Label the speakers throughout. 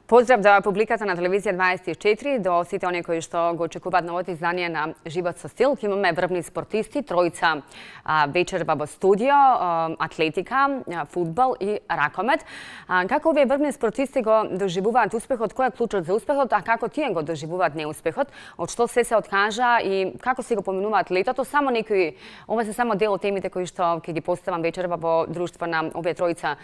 Speaker 1: Поздрав до публиката на телевизија 24, до сите оние кои што го очекуваат новото издание на Живот со стил. Имаме врвни спортисти, тројца вечерва во студио, атлетика, фудбал и ракомет. Како овие врвни спортисти го доживуваат успехот? Кој е клучот за успехот? А како тие го доживуваат неуспехот? Од што се откажа и како си го поминуваат летото? Само некои, ова се само дел од темите кои што ќе ги поставам вечерва во друштво на овие тројца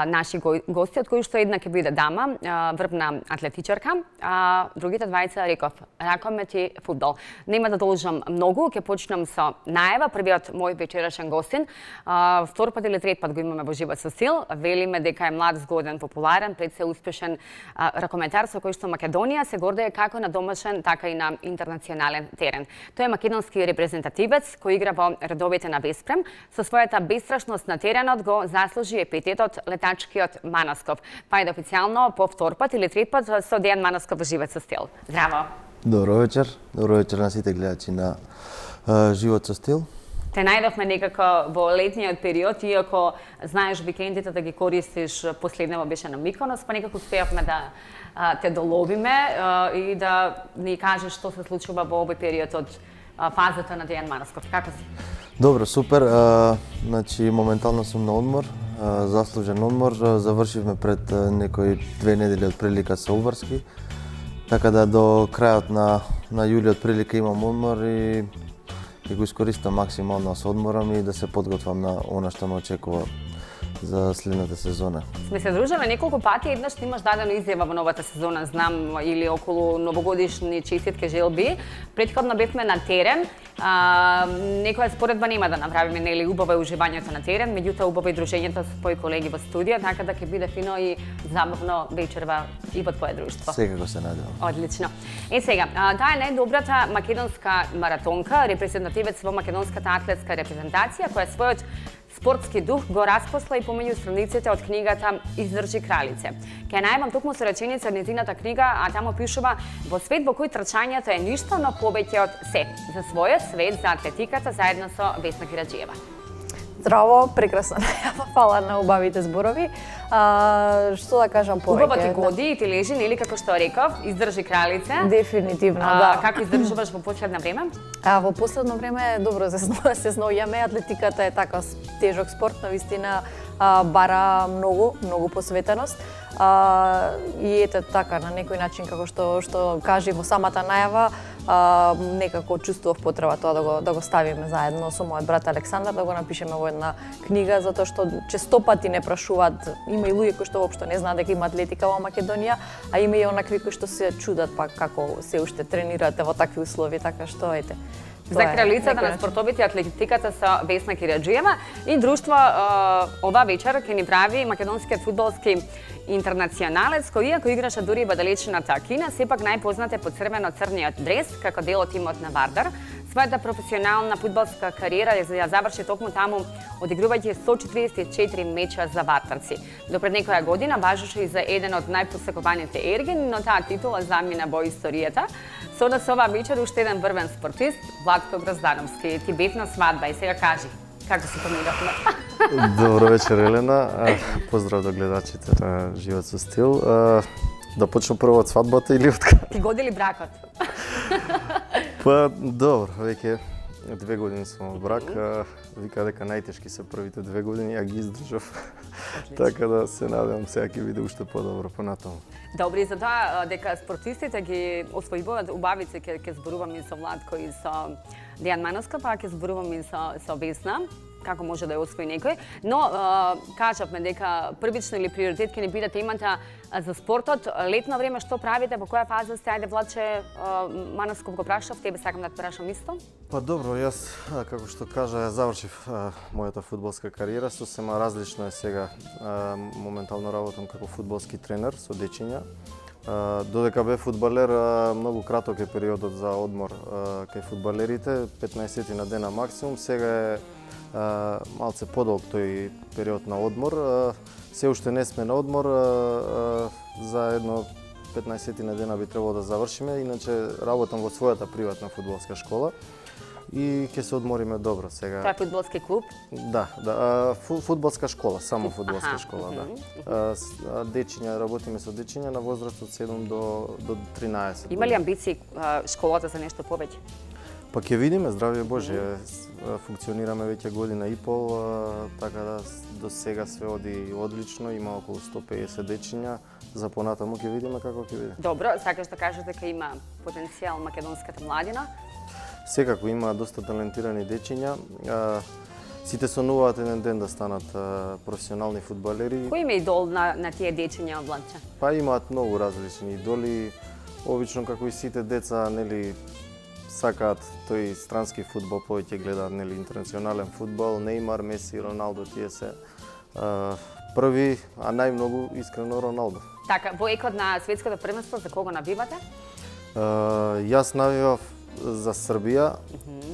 Speaker 1: наши гости, од кои што една ќе биде дама, врвна атлетичарка, а другите двајца реков ракомет и фудбал. Нема да должам многу, ќе почнам со најава. Првиот мој вечерашен гостин, втор пат или трет пат го имаме во Живот со стил. Велиме дека е млад, згоден, популарен, пред се успешен ракометар со кој што Македонија се гордее како на домашен, така и на интернационален терен. Тој е македонски репрезентативец кој игра во редовите на Веспрем. Со својата бестрашност на теренот го заслужи епитетот летачкиот Манасков. Па е официјално по втор пат или трет пат со Дејан Манасков во Живот со стил. Здраво!
Speaker 2: Добро вечер на сите гледачи на Живот со стил.
Speaker 1: Те најдовме некако во летниот период, иако знаеш викендите да ги користиш, последнево беше на Миконос, па некако успеавме да те доловиме и да ни кажеш што се случува во овој период од фазата на Дејан Манасков. Како си?
Speaker 2: Добро, супер. Значи, моментално сум на одмор, заслужен одмор. Завршивме пред некои 2 недели од прилика со Обврски. Така да до крајот на јули од прилика имам одмор и го искористам максимално со одморам и да се подготвам на она што ме очекува за следната сезона.
Speaker 1: Сме се дружеле неколку пати, еднаш ти имаш дадено изјава во новата сезона, знам, или околу новогодишни честитки желби. Претходно бевме на терен. Некоја споредба нема да направиме, нели, убаво е уживањето на терен, меѓутоа убаво е дружењето со твои колеги во студија, така да ќе биде фино и забавно вечерва и во твое друштво.
Speaker 2: Секако се надевам.
Speaker 1: Одлично. Сега, таа е најдобрата македонска маратонка, репрезентативец во македонската атлетска репрезентација, која својот спортски дух го распосла и помеѓу страниците од книгата Издржи кралице. Ке најавам токму со реченица од нејзината книга, а таму пишува: во свет во кој трчањето е ништо, но повеќе од се. За својот свет, за атлетиката, заедно со Весна Кираџиева.
Speaker 3: Здраво, прекрасна најава, фала на убавите зборови. Што да кажам повеќе?
Speaker 1: Убаво ти годи и ти лежи, нели, како што реков, издржи кралице.
Speaker 3: Дефинитивно, да.
Speaker 1: Како издржуваш во последно време?
Speaker 3: Во последно време добро се сноѓаме. Атлетиката е така тежок спорт, навистина бара многу посветеност. И ете така, на некој начин, како што кажи во самата најава, некако чувствував потреба тоа да го ставиме заедно со мојот брат Александар, да го напишеме во една книга, затоа што често пати не прашуваат, има и луѓе кои што воопшто не знаат дека има атлетика во Македонија, а има и онакви кои што се чудат па како се уште тренирате во такви услови, така што ете.
Speaker 1: За кралицата на спортовите атлетиката со Весна Кираџиева и друштво ова вечер ќе ни прави македонскиот фудбалски интернационалец, кој иако играше дури во далечната Кина, сепак најпознат е по црвено-црниот дрес како дел од тимот на Вардар. Својата професионална фудбалска кариера ја заврши токму таму, одигрувајќи 144 меча за вартарци. До пред некоја година важеше и за еден од најпосекуваните ергени, но таа титула замина во историјата. Со нас ова вечер уште еден врвен спортист, Владко Гроздановски. Ти бев на свадба и сега кажи, како се поминавме?
Speaker 2: Добро вечер, Елена. Поздрав до гледачите на Живот со стил. Да почнем прво од свадбата или од кај?
Speaker 1: Ти годи ли бракот?
Speaker 2: Па, добро, веќе 2 години сум во брак. Вика дека најтешки се првите 2 години, ја ги издржав. Така да се надевам сега ќе биде уште подобро понатаму.
Speaker 1: Добри, за тоа дека спортистите ги освојуваат убавици, ќе зборувам и со Владко и со Дејан Манасков, па ќе зборувам и со Весна, како може да ја освои некој. Но кажавме дека првично или приоритет ќе ни биде темата за спортот. Летно време што правите, во која фаза сте? Ајде, Владче, Манасков го прашав, тебе сакам да те прашам исто.
Speaker 2: Па добро, јас, како што кажа, ја завршив мојата фудбалска кариера, сосема различно е сега. Моментално работам како фудбалски тренер со дечиња. Додека бев фудбалер, многу краток е периодот за одмор кај фудбалерите, 15 на дена максимум. Сега е малце подолг тој период на одмор. Се уште не сме на одмор, за едно 15 на дена би требало да завршиме, иначе работам во својата приватна фудбалска школа. и ќе се одмориме добро сега.
Speaker 1: Тоа е фудбалски клуб?
Speaker 2: Да, фудбалска школа, само фудбалска школа, да. Дечиња, работиме со дечиња на возраст од 7 до 13.
Speaker 1: Има ли амбиции школата за нешто повеќе?
Speaker 2: Па ќе видиме, здравје Боже, функционираме веќе година и пол, така да до сега све оди одлично, има околу 150 дечиња, за понатаму ќе видиме како ќе биде.
Speaker 1: Добро, сакаш да кажеш дека има потенцијал македонската младина?
Speaker 2: Секако има доста талентирани дечиња. Сите сонуваат еден ден да станат професионални фудбалери.
Speaker 1: Кој има идол на тие дечиња од Бланче?
Speaker 2: Па имаат многу различни идоли. Обично како и сите деца, нели, сакаат тој странски фудбал, повеќе гледаат, нели, интернационален фудбал, Неймар, Меси, Роналдо, тие се први, а најмногу искрено Роналдо.
Speaker 1: Така, во екот на светското првенство за кого навивате?
Speaker 2: Јас навивав за Србија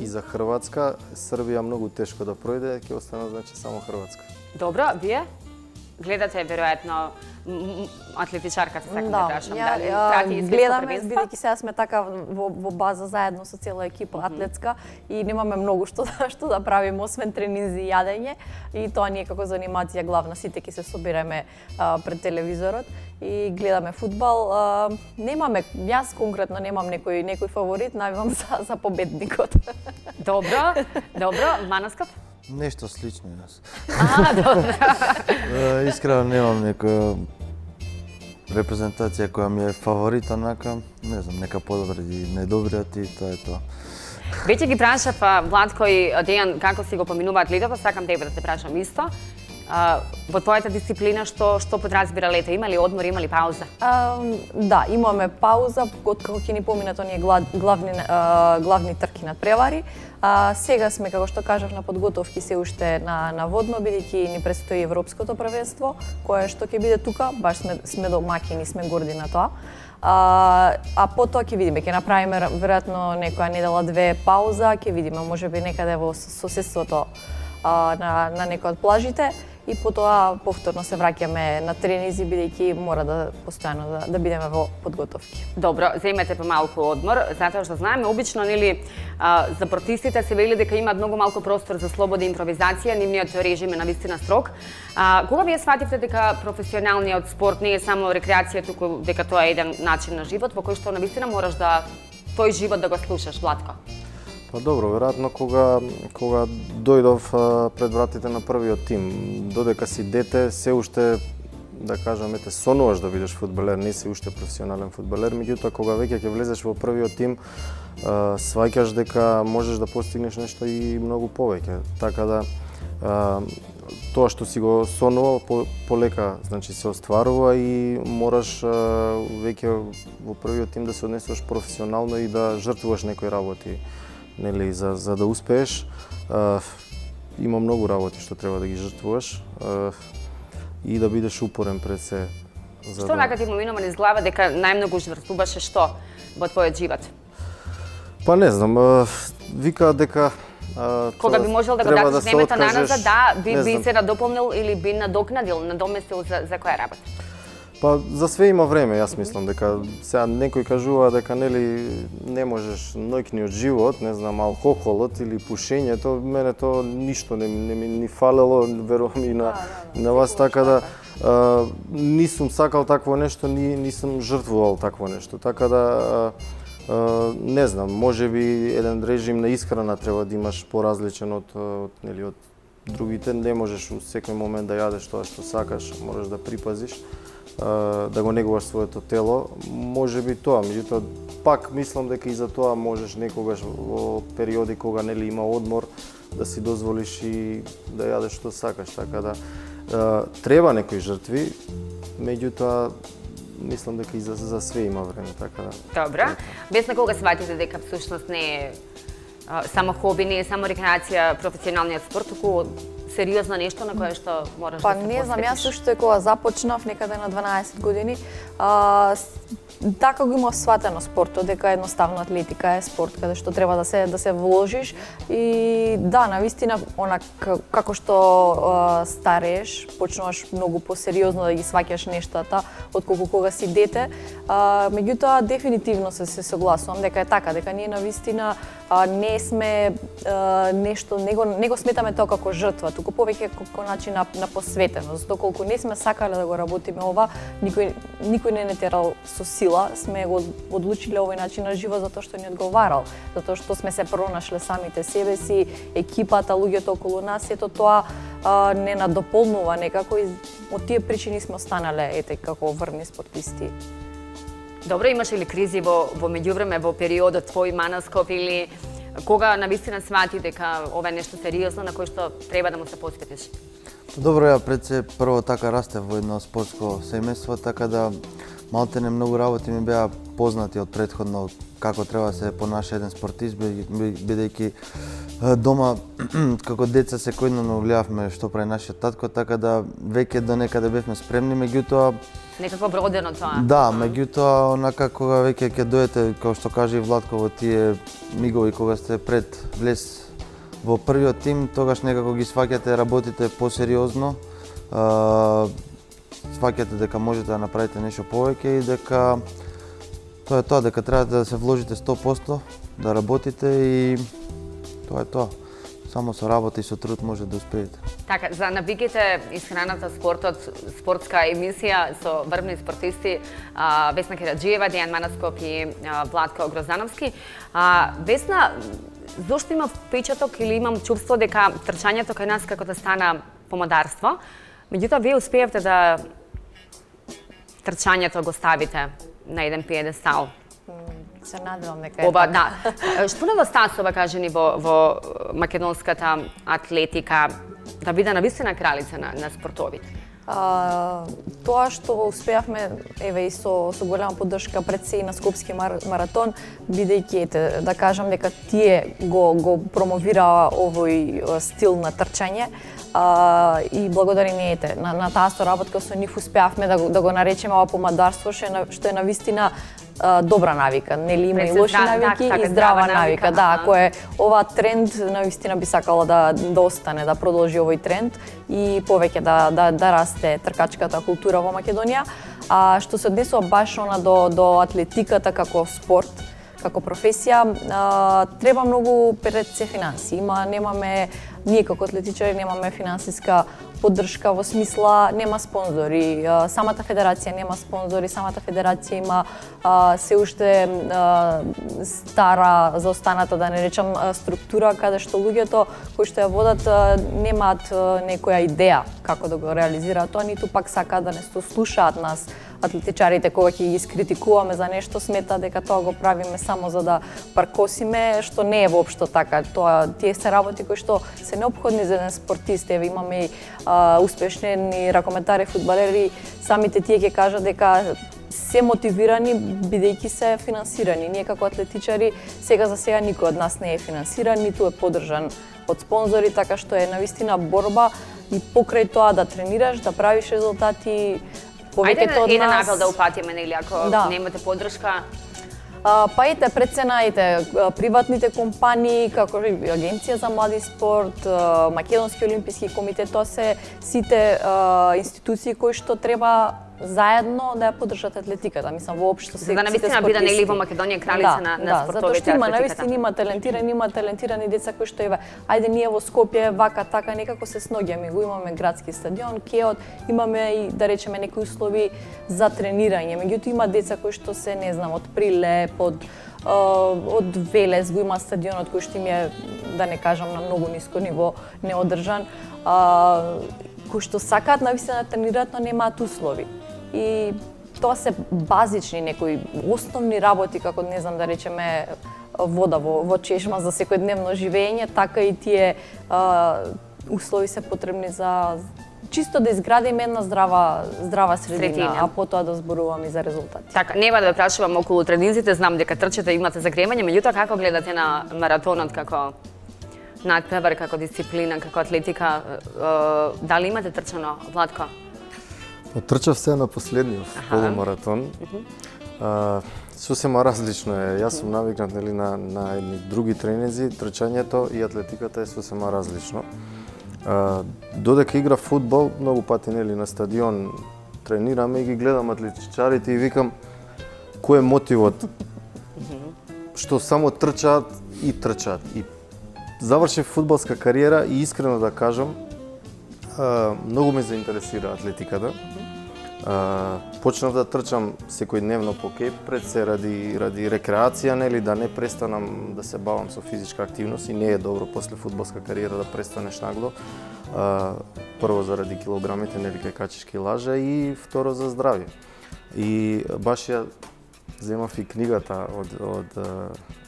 Speaker 2: и за Хрватска. Србија многу тешко да пројде, ќе остане значи само Хрватска.
Speaker 1: Добро, вие гледате веројатно атлетичарката, сакам да прашам, дали прати и
Speaker 3: гледаме, бидејќи сега сме така во база заедно со цела екипа атлетска и немаме многу што да правиме освен тренинзи и јадење, и тоа ни е како занимација главна, сите ќе се собираме пред телевизорот и гледаме фудбал. Немаме, јас конкретно немам некој фаворит, навивам за победникот. Добро, Манаскап?
Speaker 4: Нешто слично јас.
Speaker 1: Добро.
Speaker 4: Искрено немам некоја репрезентација која ми е фаворит, онака, не знам, нека подобри недобриот и тоа е тоа.
Speaker 1: Веќе ги прашав Владко и Дејан како си го поминуваат летото, сакам тебе да те прашам исто. Во твојата дисциплина што подразбира лето? Има ли одмор, има ли пауза?
Speaker 3: Да, имаме пауза, откако ќе ни поминат оние главни трки над превари. Сега сме, како што кажав, на подготовки се уште на водно, бидејќи ни предстои Европското првенство, кое што ќе биде тука, баш сме домаќини, сме горди на тоа. А потоа ќе видиме, ќе направиме веројатно некоја недела-две пауза, ќе видиме можеби некаде во соседството на некој од плажите и потоа повторно се враќаме на тренинзи, бидејќи мора да постојано да бидеме во подготовки.
Speaker 1: Добро, земете помалку одмор, затоа што знаеме обично, нели, за спортистите се вели дека имаат многу малку простор за слобода и импровизација, нивниот режим е навистина строг. Кога вие свативте дека професионалниот спорт не е само рекреација, туку дека тоа е еден начин на живот во кој што навистина мораш да тој живот да го слушаш, Владко?
Speaker 2: Па добро, веројатно кога дојдов пред вратите на првиот тим, додека си дете, се уште, да кажам, сонуваш да бидеш фудбалер, не си уште професионален фудбалер, меѓутоа кога веќе ќе влезеш во првиот тим, сваќаш дека можеш да постигнеш нешто и многу повеќе. Така да тоа што си го сонувал полека, значи се остварува и мораш веќе во првиот тим да се однесуваш професионално и да жртвуваш некои работи. Нели, за да успееш, има многу работи што треба да ги жртвуваш и да бидеш упорен пред се.
Speaker 1: Што нака ти му минува низ глава дека најмногу жртвуваше што во твојот живот?
Speaker 2: Па не знам, викаат дека
Speaker 1: кога би можел да го дадеш времето наназад, да, би се надополнил или би надоместил за која работа?
Speaker 2: Па за све има време, јас мислам дека сега некој кажува дека нели не можеш ноќниот живот, не знам, алкохолот или пушењето, мене тоа ништо не ми ни фалело, верувам и на вас, така да нисум сакал такво нешто, нисум жртвувал такво нешто, така да не знам, можеби еден режим на исхрана треба да имаш поразличен од другите, не можеш во секој момент да јадеш тоа што сакаш, можеш да припазиш, да го негуваш своето тело, можеби тоа, меѓутоа пак мислам дека и за тоа можеш некогаш во периоди кога нели има одмор да си дозволиш и да јадеш што сакаш, така да треба некои жртви, меѓутоа мислам дека и за све има време, така да.
Speaker 1: Добро. Без на кога сватите дека всушност не е само хоби, не е само рекреација, професионалниот спорт, туку сериозно нешто на кое што мораш да се посветиш?
Speaker 3: Па не знам, јас уште кога започнав некаде на 12 години, така го има сватено спортот, дека едноставно атлетика е спорт каде што треба да се вложиш и да, навистина како што старееш, почнуваш многу посериозно да ги сваќаш нештата отколку кога си дете. Меѓутоа дефинитивно се согласувам дека е така, дека ние навистина не сме нешто, не го сметаме тоа како жртва, туку повеќе како начин на посветеност. Доколку не сме сакале да го работиме ова, никој не терал со сила, сме го одлучиле овој начин на живот затоа што ни одговарал, затоа што сме се пронашле самите себе си, екипата, луѓето околу нас, ето тоа не надополнува некако и од тие причини сме останале ете како врвни спортисти.
Speaker 1: Добро, имаше ли кризи во меѓувреме, во периодот твој Манаскоп или кога навистина свати дека ова е нешто сериозно на кое што треба да му се посветиш?
Speaker 4: Добро, ја пред се прво така растев во едно спортско семејство, така да малтене многу работи ми беа познати од претходно како треба да се понаша еден спортист, бидејќи дома како деца секојдневно гледавме што прави нашиот татко, така да веќе до некаде бевме спремни, меѓутоа
Speaker 1: Некако вродено тоа.
Speaker 4: да, меѓутоа онака кога веќе ќе дојдете, како што кажа и Владко, во тие мигови кога сте пред влез во првиот тим, тогаш некако ги сваќате, работите посериозно, сваќате дека можете да направите нешто повеќе и дека тоа е тоа, дека треба да се вложите 100%, да работите и тоа е тоа. Само со работа и со труд може да успеете.
Speaker 1: Така, за навиките исхраната спортот, спортска емисија со врвни спортисти Весна Кераџиева, Дејан Манаскоп и Владко Гроздановски. Весна, зошто има впечаток или имам чувство дека трчањето кај нас како да стана помодарство, меѓутоа вие успеевте да трчањето го ставите на еден пиедестал.
Speaker 3: Се надевам дека е
Speaker 1: Ова,
Speaker 3: така.
Speaker 1: да. Што недостасува, кажи ни, во македонската атлетика да биде навистина кралица на спортовите?
Speaker 3: Тоа што успеавме, еве и со голема поддршка пред се и на Скопски маратон, бидејќи да кажам дека тие го промовираа овој стил на трчање, и благодарение на таа соработка со нив успеавме да го наречеме ова помадарство, што е навистина добра навика, нели има и лоши навики и здрава навика. Да, ако е ова тренд, навистина би сакала да остане, да продолжи овој тренд и повеќе да расте тркачката култура во Македонија. А што се однесува баш до атлетиката како спорт, како професија, треба многу пред се финанси. Ние како атлетичари немаме финансиска поддршка во смисла нема спонзори, самата федерација нема спонзори, самата федерација има се уште стара, заостаната да не речам структура каде што луѓето кои што ја водат немаат некоја идеја како да го реализираат тоа, ниту пак сакаат да не слушаат нас атлетичарите кога ќе ги искритикуваме за нешто, сметаат дека тоа го правиме само за да паркосиме, што не е воопшто така. Тие се работи кои што се неопходни за еден спортист. Еве имаме и успешни ракометари, фудбалери, самите тие ќе кажат дека се мотивирани бидејќи се финансирани. Ние како атлетичари сега за сега никој од нас не е финансиран, ниту е поддржан од спонзори, така што е навистина борба и покрај тоа да тренираш, да правиш резултати.
Speaker 1: Ајде еден апел да упатиме, нели, ако немате поддршка.
Speaker 3: Па ете, пред се најдете приватните компании, како и Агенција за млади спорт, Македонски олимписки комитет, тоа се сите институции кои што треба заедно да ја поддржат атлетиката, мислам воопшто се.
Speaker 1: За да навистина биде нели во Македонија кралица на спортовите
Speaker 3: затоа што има
Speaker 1: атлетиката.
Speaker 3: навистина има талентирани деца кои што ајде ние во Скопје вака така некако се сноѓаме, го имаме градски стадион, кеот, имаме и да речеме некои услови за тренирање. Меѓутоа има деца кои што се не знам од Прилеп, од Велес го има стадионот кој што им е, да не кажам, на многу ниско ниво неодржан, кои што сакаат навистина да тренираат, но немаат услови. И тоа се базични некои основни работи, како не знам да речеме вода во чешма за секојдневно живење, така и тие услови се потребни за чисто да изградиме една здрава средина, а потоа да зборуваме за резултати.
Speaker 1: Така, нема да ве прашувам околу тренинзите, знам дека трчате, имате загремање, меѓутоа како гледате на маратонот како надпревар, како дисциплина, како атлетика, дали имате трчано, Владко?
Speaker 2: Трчав се на последниот полумаратон. Сосема различно е. Јас сум навикнат нели на едни други тренинзи, трчањето и атлетиката е сосема различно. Додека игра фудбал, многу пати нели на стадион тренираме и ги гледам атлетичарите и викам кој е мотивот што само трчаат и трчаат. И завршив фудбалска кариера и искрено да кажам, многу ме заинтересира атлетиката. Почнав да трчам секојдневно по Кепред се ради рекреација, нели, да не престанам да се бавам со физичка активност и не е добро после фудбалска кариера да престанеш нагло. Прво заради килограмите, нели, кај качиш килажа и второ за здравје. И баш ја земав и книгата од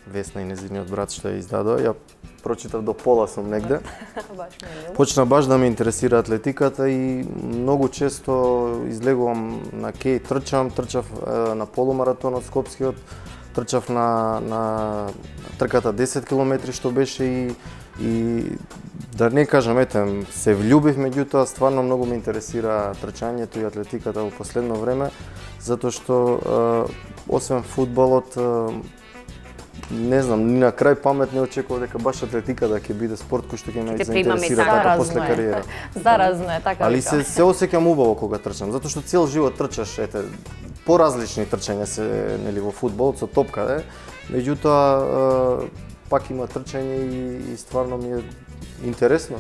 Speaker 2: Весна и незиниот брат што ја издадоа. Ја прочитав до пола сум негде. Почна баш да ме интересира атлетиката и многу често излегувам на кеј, трчав на полумаратонот скопскиот, трчав на трката 10 километри што беше и да не кажам, се влюбив, меѓутоа стварно многу ме интересира трчањето и атлетиката во последно време, затоа што освен фудбалот не знам, ни на крај памет не очекував дека баш атлетиката ќе биде спорт кој што ќе ме заинтересира така после кариера.
Speaker 3: Заразно е, така.
Speaker 2: Али се осеќам убаво кога трчам, затоа што цел живот трчаш, поразлични трчања се нели во фудбалот со топка, меѓутоа пак има трчање и стварно ми е интересно.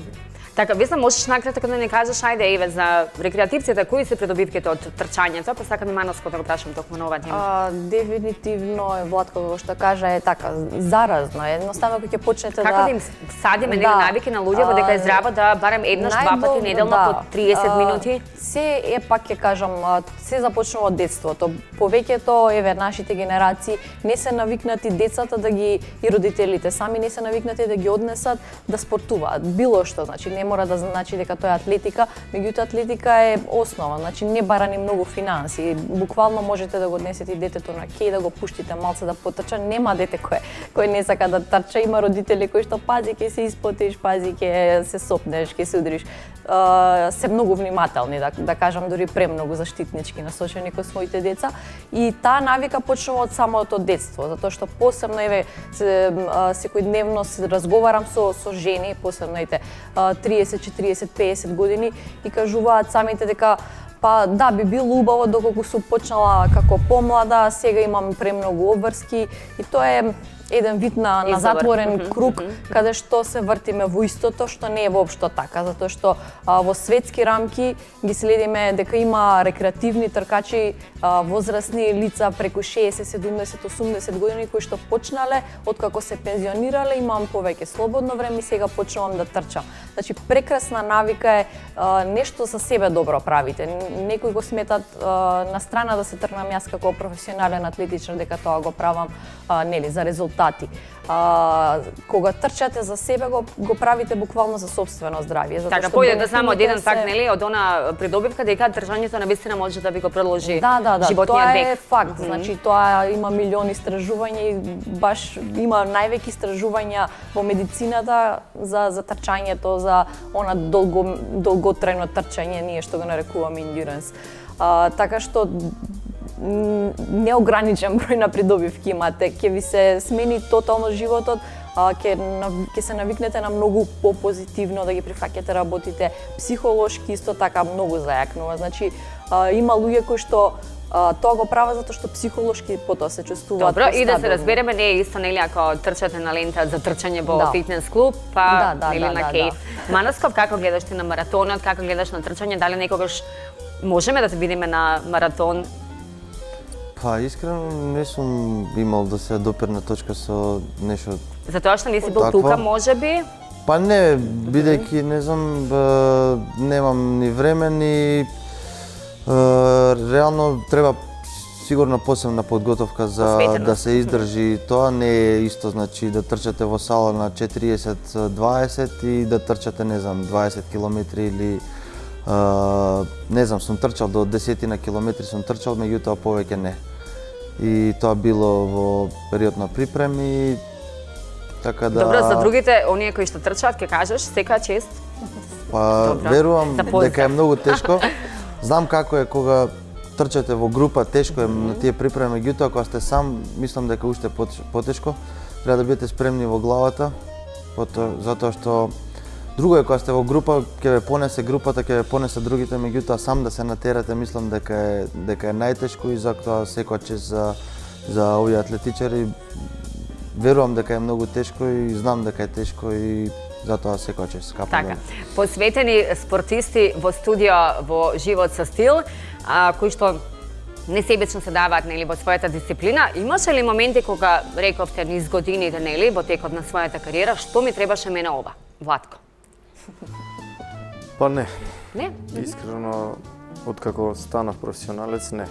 Speaker 1: Така, Весна, можеш накратко да не кажеш, ајде, еве, за рекреативците, кои се придобивките од трчањето, па сакам и Манаско да го прашам токму на ова тема.
Speaker 3: Дефинитивно е, Владко, како што кажа, е така, заразно е. Едноставно кога ќе почнете
Speaker 1: Како да им садиме нели навики на луѓето дека е здраво да барем еднаш, два пати неделно по 30 минути?
Speaker 3: Се е, пак ќе кажам, се започнува од детството. Повеќето, еве, нашите генерации не се навикнати децата да ги и родителите сами не се навикнати да ги однесат да спортуваат. Било што, значи не мора да значи дека тоа е атлетика, меѓутоа атлетика е основа, значи не бара ни многу финанси. Буквално можете да го однесете и детето на кеј, да го пуштите малце да потрча, нема дете кој не сака да трча, има родители кои што пази ќе се испотиш, пази ќе се сопнеш, ќе се удриш. Се многу внимателни, да кажам, дури премногу заштитнички насочени кон своите деца и таа навика почнува од самото детство, затоа што посебно еве секојдневно се разговарам со жени, посебно 30, 40, 50 години и кажуваат самите дека па да, би било убаво доколку сум почнала како помлада, сега имам премногу обврски и тоа е еден вид на затворен круг каде што се вртиме во истото, што не е воопшто така, затоа што во светски рамки ги следиме дека има рекреативни тркачи, возрастни лица преку 60, 70, 80 години кои што почнале откако се пензионирале, имам повеќе слободно време и сега почнувам да трчам. Значи прекрасна навика е, нешто за себе добро правите. Некои го сметат на страна да се тргнам јас како професионален атлетичар дека тоа го правам нели за резултати. Кога трчате за себе го правите буквално за собствено здравје.
Speaker 1: Така, појде да само од еден факт, нели, од она придобивка дека трчањето навистина може да ви го продолжи животниот век.
Speaker 3: Тоа е факт. Значи тоа има милиони истражувања и баш има највеќе истражувања во медицината за трчањето, за она долготрајно трчање, ние што го нарекуваме endurance. Така што неограничен број на придобивки имате, ќе ви се смени тотално животот, ќе се навикнете на многу попозитивно да ги прифаќате работите, психолошки исто така многу зајакнува. Значи има луѓе кои што тоа го прават затоа што психолошки потоа се чувствуваат
Speaker 1: постабилни. Добро, и да се разбереме, не е исто нели ако трчате на лента за трчање во фитнес клуб, па нели на кеј. Манасков, како гледаш ти на маратонот, како гледаш на трчање, дали некогаш можеме да те видиме на маратон?
Speaker 4: Па, искрено не сум имал да се допирна точка со нешто.
Speaker 1: Затоа што не си бил тука, можеби?
Speaker 4: Па не, бидејќи не знам, немам ни време, ни реално треба сигурно посебна подготовка за да се издржи тоа. Не е исто, значи, да трчате во сала на 40-20 и да трчате, не знам, 20 километри или не знам, сум трчал до 10 на километри, сум трчал, меѓутоа повеќе не. И тоа било во период на припреми, така да...
Speaker 1: Добро, за другите, оние кои што трчаат, ќе кажеш, секоја чест?
Speaker 4: Па, верувам дека е многу тешко. Знам како е кога трчате во група, тешко е на тие припреми, меѓутоа кога сте сам, мислам дека уште потешко, треба да бидете спремни во главата, затоа што друго е кога сте во група, ќе ве понесе групата, ќе ве понесе другите, меѓутоа сам да се натерате, мислам дека е најтешко и затоа секоја чест за овие атлетичари. Верувам дека е многу тешко и знам дека е тешко и затоа секоја чест капа.
Speaker 1: Така, посветени спортисти во студио во Живот со стил, кои што несебично се даваат нели во својата дисциплина. Имаше ли моменти кога рековте низ годините нели во текот на својата кариера што ми требаше мене ова, Владко?
Speaker 2: Па не.
Speaker 1: Не?
Speaker 2: Искрено, откако станав професионалец, не.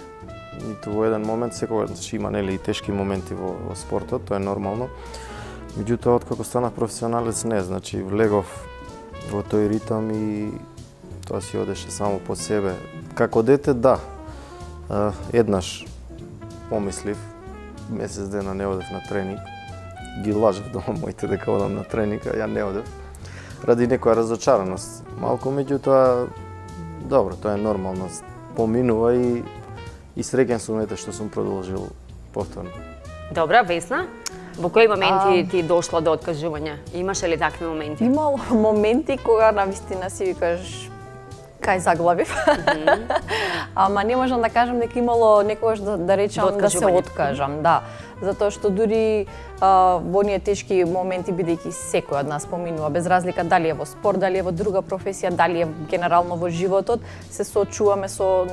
Speaker 2: Ниту во еден момент, секогаш има нели и тешки моменти во спортот, тоа е нормално. Меѓутоа, откако станав професионалец, не, значи влегов во тој ритам и тоа си одеше само по себе. Како дете, да. Еднаш помислив, месец дена не одев на тренинг. Ги лажев дома моите дека одам на тренинг, а ја не одев. Ради некоја разочараност. Малку, меѓутоа, добро, тоа е нормално. Поминува и среќен сум ете што сум продолжил повторно.
Speaker 1: Добра, Весна, во кои моменти ти дошло до откажување? Имаше ли такви моменти?
Speaker 3: Имало моменти кога навистина си викаш кај заглавив. Ама не можам да кажам дека имало некогаш да речам да се откажам, да. Затоа што дури во оние тешки моменти, бидејќи секој од нас поминува, без разлика дали е во спорт, дали е во друга професија, дали е генерално во животот, се соочуваме со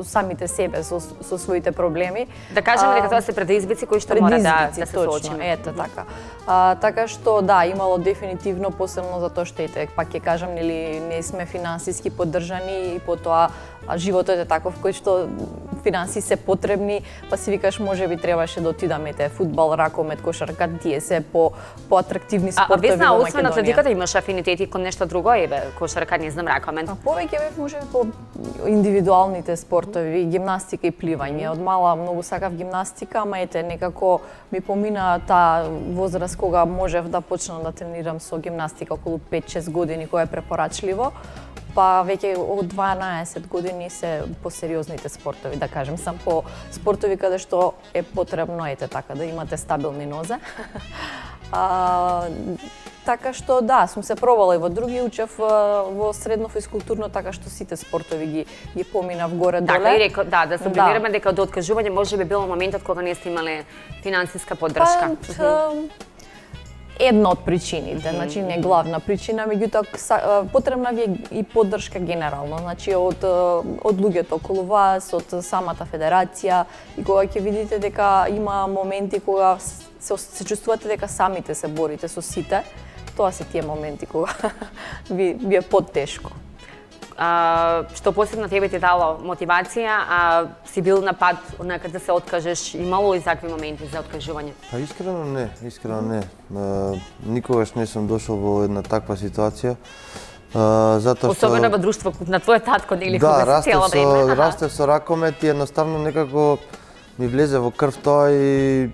Speaker 3: самите себе, со своите проблеми.
Speaker 1: Да кажеме дека тоа се предизвици кои што мора да се соочиме.
Speaker 3: Ето така. Така што да, имало дефинитивно, посебно затоа што пак ќе кажам, нели не сме финансиски поддржани и потоа животот е таков кој што финанси се потребни, па си викаш можеби требаше да отидам фудбал, ракомет, кошарка, тие се поатрактивни спортови
Speaker 1: Весна,
Speaker 3: во
Speaker 1: освен
Speaker 3: Македонија.
Speaker 1: атлетиката имаш афинитети кон нешто друго, кошарка, не знам, ракомет.
Speaker 3: Повеќе бев можеби по индивидуалните спортови, гимнастика и пливање. Од мала многу сакав гимнастика, ама некако ми помина таа возраст кога можев да почнам да тренирам со гимнастика околу 5-6 години, која е препорачливо. Па веќе од 12 години се посериозните спортови, да кажем, сам по спортови каде што е потребно така да имате стабилни нозе. Така што да, сум се пробала и во други, учев во средно физкултурно, така што сите спортови ги поминав горе-доле.
Speaker 1: Така и рекол, да сублимираме дека до откажување можеби било моментот кога не сте имале финансиска поддршка.
Speaker 3: Една од причините, значи не главна причина, меѓутоа потребна ви е и поддршка генерално, значи од луѓето околу вас, од самата федерација, и кога ќе видите дека има моменти кога се чувствувате дека самите се борите со сите, тоа се тие моменти кога ви е потешко.
Speaker 1: Што посебно тебе ти дало мотивација, си бил на пат некаде да се откажеш, имало ли такви моменти за откажување?
Speaker 4: Па искрено не. Никогаш не сум дошол во една таква ситуација. Затоа што
Speaker 1: особено во друштво на твојот татко или кога си цела време.
Speaker 4: Да, растев со ракомет и едноставно некако ми влезе во крв тоа и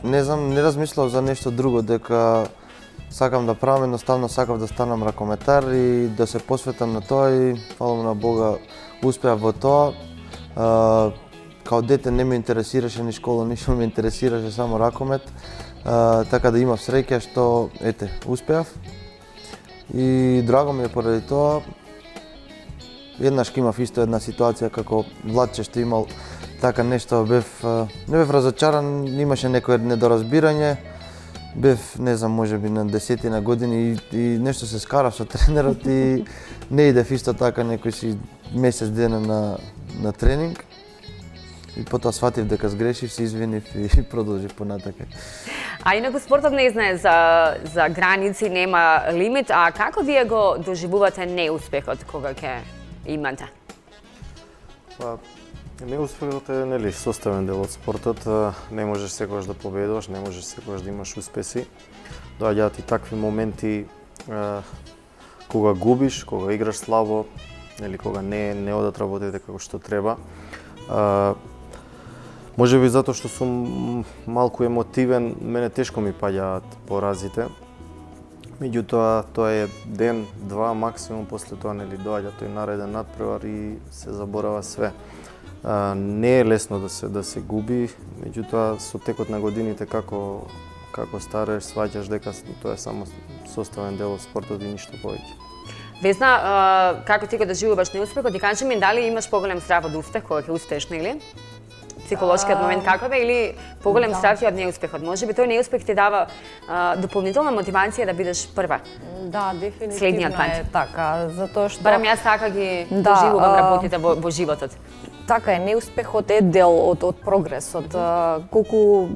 Speaker 4: не знам, не размислав за нешто друго, дека сакам да правам, едноставно сакав да станам ракометар и да се посветам на тоа и фала на Бога успеав во тоа. Као дете не ме интересираше ни школа, ништо ме интересираше само ракомет. Така да имав среќа што успеав. И драго ми е поради тоа. Еднаш имав исто една ситуација како Владче што имал така нешто, не бев разочаран, имаше некој недоразбирање. Бев, не знам, можеби на 10 години и нешто се скарав со тренерот и не идев исто така некој си месец дена на тренинг. И потоа сватив дека сгрешив, се извинив и продолжив понатака.
Speaker 1: Инаку спортот не знае за граници, нема лимит, а како вие го доживувате неуспехот кога ќе имате?
Speaker 2: Па, неуспехот е нели составен дел од спортот, не можеш секогаш да победуваш, не можеш секогаш да имаш успеси. Доаѓаат и такви моменти кога губиш, кога играш слабо, нели кога не одат работите како што треба. Можеби затоа што сум малку емотивен, мене тешко ми паѓаат поразите. Меѓутоа, тоа е ден, два максимум, после тоа нели доаѓа тој нареден надпревар и се заборава све. Не е лесно да се губи, меѓутоа со текот на годините како стареш сваќаш дека тоа е само составен дел од спортот и ништо повеќе.
Speaker 1: Весна, како ти го доживуваш неуспехот и кажи ми дали имаш поголем страв од успех кога ќе успееш, нели? Психолошкиот момент каков е или поголем страв од неуспехот? Може би тој неуспех ти дава дополнителна мотивација да бидеш прва.
Speaker 3: Да, дефинитивно
Speaker 1: Следниот пат.
Speaker 3: е така, затоа што
Speaker 1: Барам јас така ги
Speaker 3: Да,
Speaker 1: доживувам работите во животот.
Speaker 3: така е, неуспехот е дел од прогресот. Колку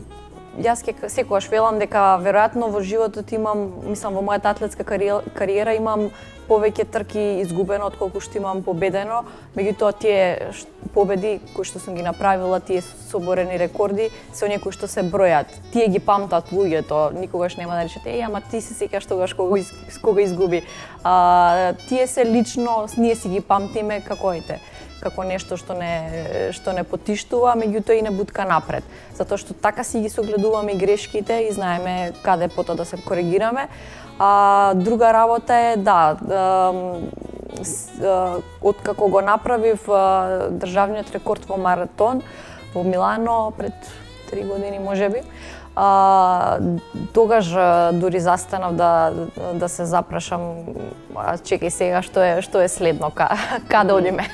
Speaker 3: јас секогаш велам дека веројатно во животот имам, мислам во мојата атлетска кариера имам повеќе трки изгубено отколку што имам победено, меѓутоа тие победи кои што сум ги направила, тие соборени рекорди, се оние кои што се бројат. Тие ги памтат луѓето, никогаш нема да речете ама ти се сеќаш тогаш кога изгуби. Тие се лично, ние си ги памтиме како нешто што не потиштува, меѓутоа и не бутка напред. Затоа што така си ги согледуваме и грешките и знаеме каде потоа да се коригираме. Друга работа е, откако го направив државниот рекорд во маратон во Милано пред 3 години можеби, тогаш дури застанав да се запрашам, чекај сега што е следно, каде одиме.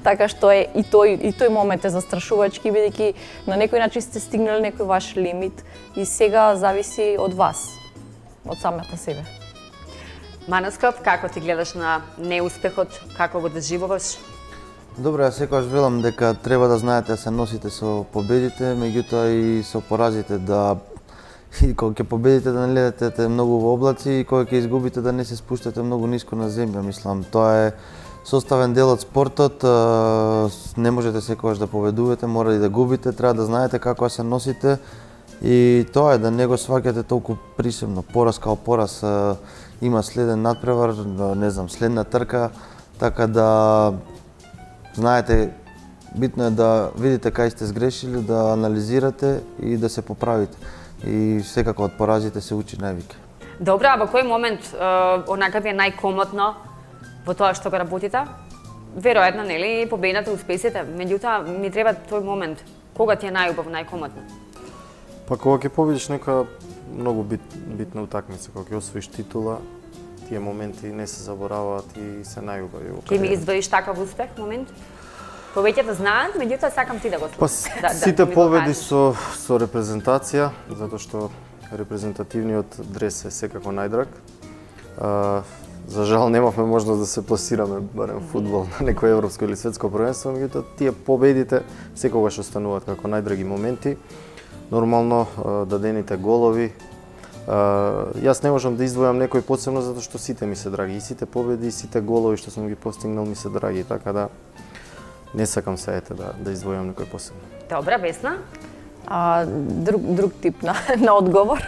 Speaker 3: Така што е и тој момент е застрашувачки, бидејќи на некој начин сте стигнали некој ваш лимит и сега зависи од вас, од самата себе.
Speaker 1: Маноскоп, како ти гледаш на неуспехот, како го доживуваш?
Speaker 4: Добро, јас секогаш велам дека треба да знаете да се носите со победите, меѓутоа и со поразите, и кога ќе победите да не летите многу во облаци и кога ќе изгубите да не се спуштате многу ниско на земја, мислам. Тоа е составен дел од спортот, не можете секогаш да победувате, мора и да губите, треба да знаете како се носите и тоа е да не го сваќате толку присебно. Пораз као пораз, има следен надпревар, не знам, следна трка, така да знаете, битно е да видите кај сте сгрешили, да анализирате и да се поправите. И секако од поразите се учи највеќе.
Speaker 1: Добро, а во кој момент онака ви е најкомотно во тоа што го работите? Веројатно, нели, победата, успесите, меѓутоа ми треба тој момент. Кога ти е најубаво, најкомотно?
Speaker 2: Па кога ќе победиш нека многу битна утакмица, кога ќе освоиш титула, тие моменти не се забораваат и се најубави во
Speaker 1: Ке ми
Speaker 2: кариерата.
Speaker 1: издвоиш такав успех момент? Повеќето знаат, меѓутоа сакам ти да го
Speaker 2: Па сите
Speaker 1: ми го
Speaker 2: победи
Speaker 1: кажеш.
Speaker 2: со репрезентација, затоа што репрезентативниот дрес е секако најдраг. За жал немавме можност да се пласираме барем фудбал на некој европско или светско првенство, меѓутоа тие победите секогаш остануваат како најдраги моменти. Нормално дадените голови. Јас не можам да издвојам некој посебно затоа што сите ми се драги, и сите победи, и сите голови што сум ги постигнал ми се драги, така да не сакам се да издвојам некој посебно.
Speaker 1: Добра, Весна.
Speaker 3: Друг тип на одговор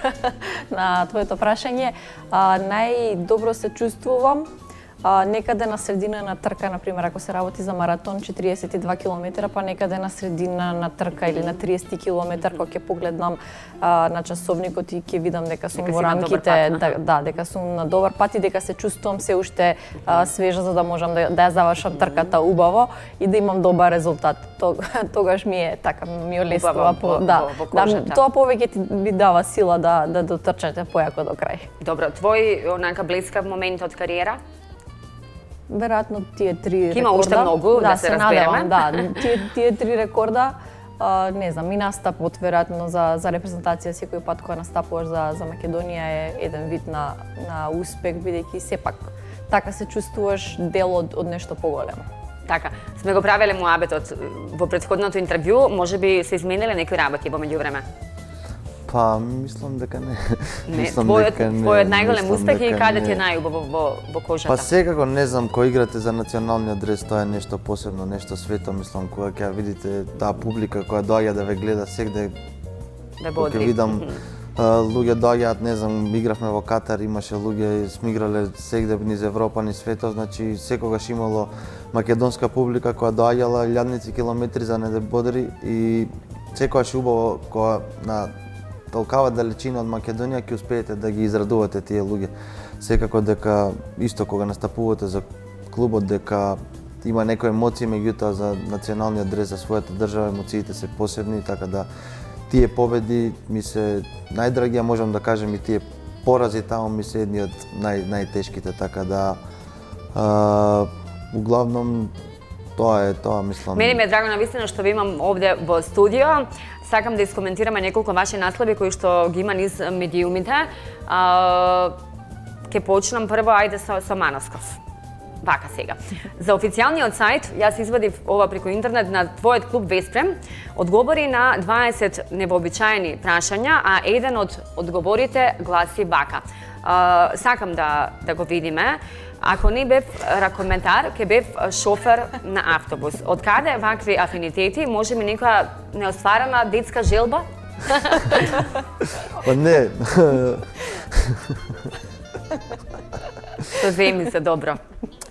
Speaker 3: на твоето прашање. Најдобро се чувствувам некаде на средина на трка, например, ако се работи за маратон 42 км, па некаде на средина на трка или на 30 км, кога ќе погледнам на часовникот и ќе видам дека сум во рамките, дека сум на добар пат и дека се чувствувам се уште свежа за да можам да ја завршам трката убаво и да имам добар резултат. Тогаш ми е така, ми олеснува
Speaker 1: во кожата.
Speaker 3: тоа повеќе ти би дава сила да дотрчате појако до крај.
Speaker 1: Добро, твој онака блескав момент од кариера?
Speaker 3: Веројатно тие 3 рекорда.
Speaker 1: Има уште многу, да се разбереме.
Speaker 3: Надевам, тие 3 рекорда, не знам, и настапот веројатно за репрезентација секој пат кога настапуваш за Македонија е еден вид на успех, бидејќи сепак така се чувствуваш дел од нешто поголемо.
Speaker 1: Така, сме го правеле муабетот во претходното интервју, можеби се измениле некои работи во меѓувреме?
Speaker 4: Па, мислам дека не.
Speaker 1: Не, твојот најголем успех и каде ти е најубаво во кожата?
Speaker 4: Па секако не знам, кој играте за националниот дрес, тоа е нешто посебно, нешто свето, мислам, кога ќе видите таа публика која доаѓа да ве гледа сегде,
Speaker 1: да
Speaker 4: кога ќе видам луѓе доаѓаат, не знам, игравме во Катар, имаше луѓе, сме играле сегде низ Европа, низ светот, значи секогаш имало македонска публика која доаѓала илјадници километри за не да бодри и секогаш убаво кога на толкава далечина од Македонија ќе успеете да ги израдувате тие луѓе. Секако дека исто кога настапувате за клубот дека има некои емоции, меѓутоа за националниот дрес за својата држава емоциите се посебни, така да тие победи ми се најдраги, а можам да кажем и тие порази таму ми се едни од најтешките, така да углавном тоа мислам.
Speaker 1: Мене ми е драго навистина што ви имам овде во студио. Сакам да искоментираме неколку ваши наслови кои што ги има низ медиумите. Ке почнам прво, ајде со Маносков. Вака сега. За официјалниот сајт, јас извадив ова преку интернет на твојот клуб Веспрем, одговори на 20 невообичаени прашања, а еден од одговорите гласи вака. Сакам да го видиме. Ако не бев ракометар, ке бев шофер на автобус. Од каде вакви афинитети? Може ми некоја неостварена детска желба?
Speaker 4: Па не.
Speaker 1: Тоа земи се добро.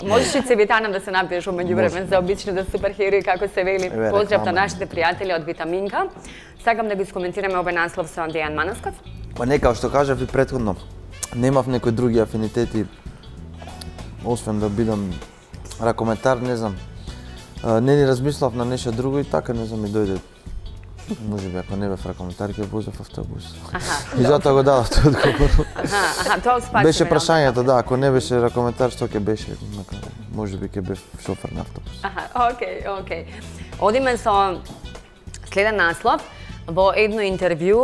Speaker 1: Можеш и Цевитана да се напиеш омеѓу време за обичните суперхерои, како се вели. Поздрав на нашите пријатели од Витаминка. Сакам да го искоментираме овој наслов со Дејан Маносков.
Speaker 4: Па не, као што кажав и претходно, немав некои други афинитети, освен да бидам ракометар, не знам. Не ни размислав на нешто друго и така, не знам, ми дојде. Може би, ако не бев ракометар, ќе возев автобус. И затоа го дадов тој одговор.
Speaker 1: Тоа спачи.
Speaker 4: Беше прашањето, да, ако не беше ракометар, што ќе беше? Може би ќе бев шофер на автобус.
Speaker 1: Океј. Одиме со следен наслов. Во едно интервју